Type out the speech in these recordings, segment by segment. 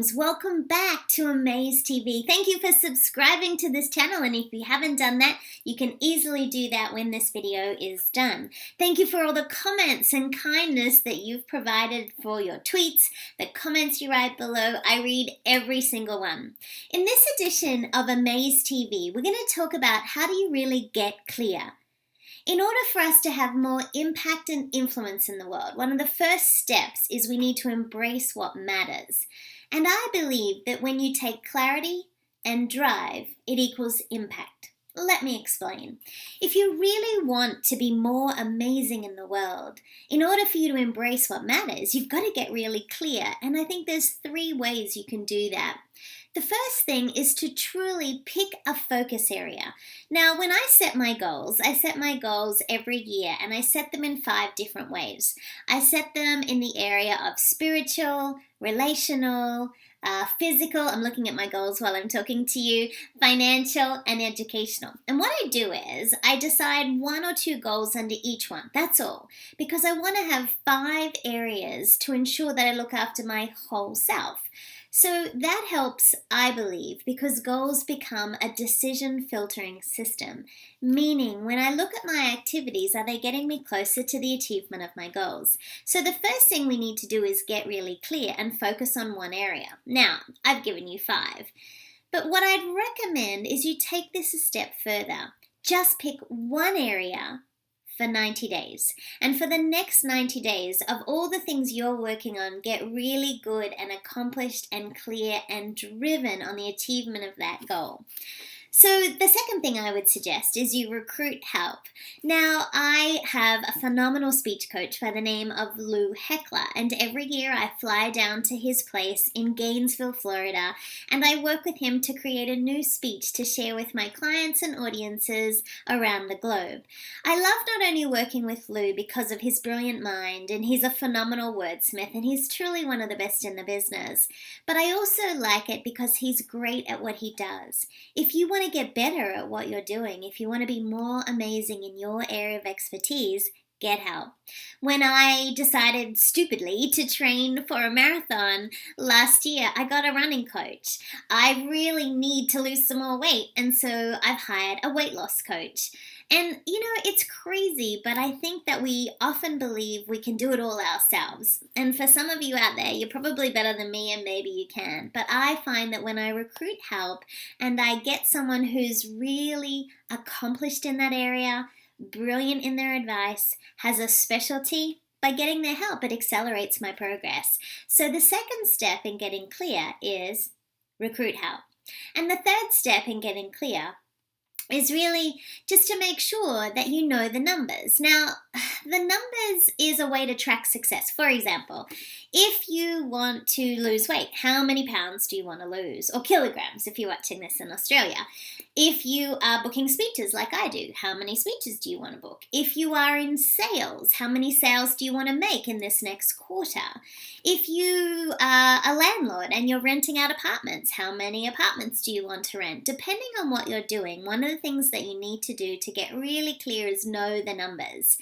James. Welcome back to Amaze TV. Thank you for subscribing to this channel, and if you haven't done that, you can easily do that when this video is done. Thank you for all the comments and kindness that you've provided for your tweets, the comments you write below. I read every single one. In this edition of Amaze TV, we're going to talk about how do you really get clear. In order for us to have more impact and influence in the world, one of the first steps is we need to embrace what matters. And I believe that when you take clarity and drive, it equals impact. Let me explain. If you really want to be more amazing in the world, in order for you to embrace what matters, you've got to get really clear. And I think there's 3 ways you can do that. The first thing is to truly pick a focus area. Now, when I set my goals every year, and I set them in 5 different ways. I set them in the area of spiritual, relational, physical, I'm looking at my goals while I'm talking to you, financial, and educational. And what I do is I decide 1 or 2 goals under each one. That's all. Because I want to have 5 areas to ensure that I look after my whole self. So that helps, I believe, because goals become a decision filtering system, meaning when I look at my activities, are they getting me closer to the achievement of my goals? So the first thing we need to do is get really clear and focus on one area. Now, I've given you 5, but what I'd recommend is you take this a step further. Just pick one area for 90 days. And for the next 90 days, of all the things you're working on, get really good and accomplished and clear and driven on the achievement of that goal. So the second thing I would suggest is you recruit help. Now, I have a phenomenal speech coach by the name of Lou Heckler, and every year I fly down to his place in Gainesville, Florida, and I work with him to create a new speech to share with my clients and audiences around the globe. I love not only working with Lou because of his brilliant mind, and he's a phenomenal wordsmith, and he's truly one of the best in the business, but I also like it because he's great at what he does. If you want to get better at what you're doing, if you want to be more amazing in your area of expertise, get help. When I decided stupidly to train for a marathon last year, I got a running coach. I really need to lose some more weight, and so I've hired a weight loss coach. And you know, it's crazy, but I think that we often believe we can do it all ourselves. And for some of you out there, you're probably better than me, and maybe you can. But I find that when I recruit help and I get someone who's really accomplished in that area, brilliant in their advice, has a specialty, by getting their help, it accelerates my progress. So the second step in getting clear is recruit help. And the third step in getting clear is really just to make sure that you know the numbers. Now, the numbers is a way to track success. For example, if you want to lose weight, how many pounds do you want to lose? Or kilograms, if you're watching this in Australia. If you are booking speeches like I do, how many speeches do you want to book? If you are in sales, how many sales do you want to make in this next quarter? If you are a landlord and you're renting out apartments, how many apartments do you want to rent? Depending on what you're doing, one of the things that you need to do to get really clear is know the numbers.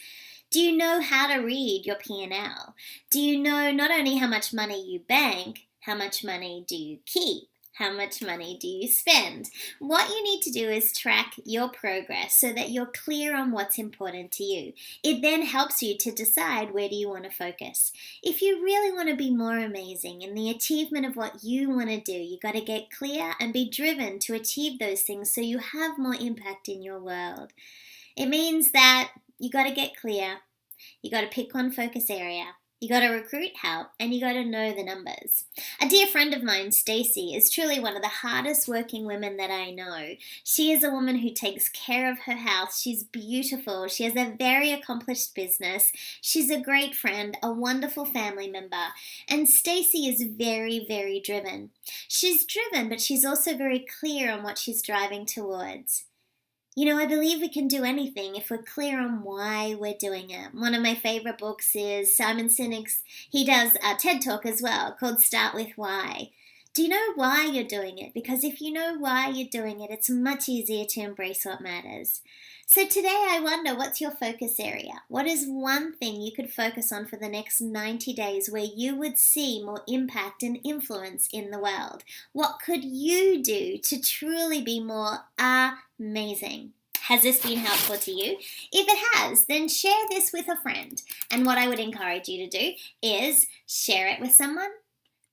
Do you know how to read your P&L? Do you know not only how much money you bank, how much money do you keep? How much money do you spend? What you need to do is track your progress so that you're clear on what's important to you. It then helps you to decide where do you want to focus. If you really want to be more amazing in the achievement of what you want to do, you got to get clear and be driven to achieve those things so you have more impact in your world. It means that you got to get clear, you got to pick one focus area, you got to recruit help, and you got to know the numbers. A dear friend of mine, Stacy, is truly one of the hardest working women that I know. She is a woman who takes care of her house. She's beautiful. She has a very accomplished business. She's a great friend, a wonderful family member. And Stacy is very, very driven. She's driven, but she's also very clear on what she's driving towards. You know, I believe we can do anything if we're clear on why we're doing it. One of my favorite books is Simon Sinek's, he does a TED Talk as well called Start With Why. Do you know why you're doing it? Because if you know why you're doing it, it's much easier to embrace what matters. So today I wonder, what's your focus area? What is one thing you could focus on for the next 90 days where you would see more impact and influence in the world? What could you do to truly be more amazing? Has this been helpful to you? If it has, then share this with a friend. And what I would encourage you to do is share it with someone,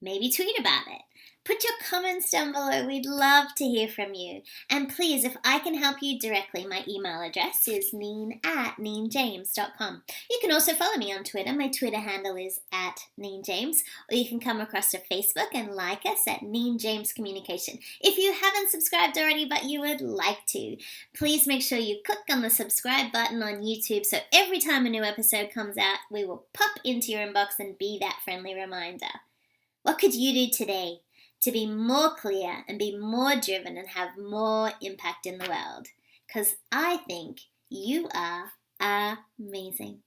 maybe tweet about it. Put your comments down below. We'd love to hear from you. And please, if I can help you directly, my email address is neen@neenjames.com. You can also follow me on Twitter. My Twitter handle is @neenjames. Or you can come across to Facebook and like us at Neen James Communication. If you haven't subscribed already but you would like to, please make sure you click on the subscribe button on YouTube so every time a new episode comes out, we will pop into your inbox and be that friendly reminder. What could you do today to be more clear and be more driven and have more impact in the world? Because I think you are amazing.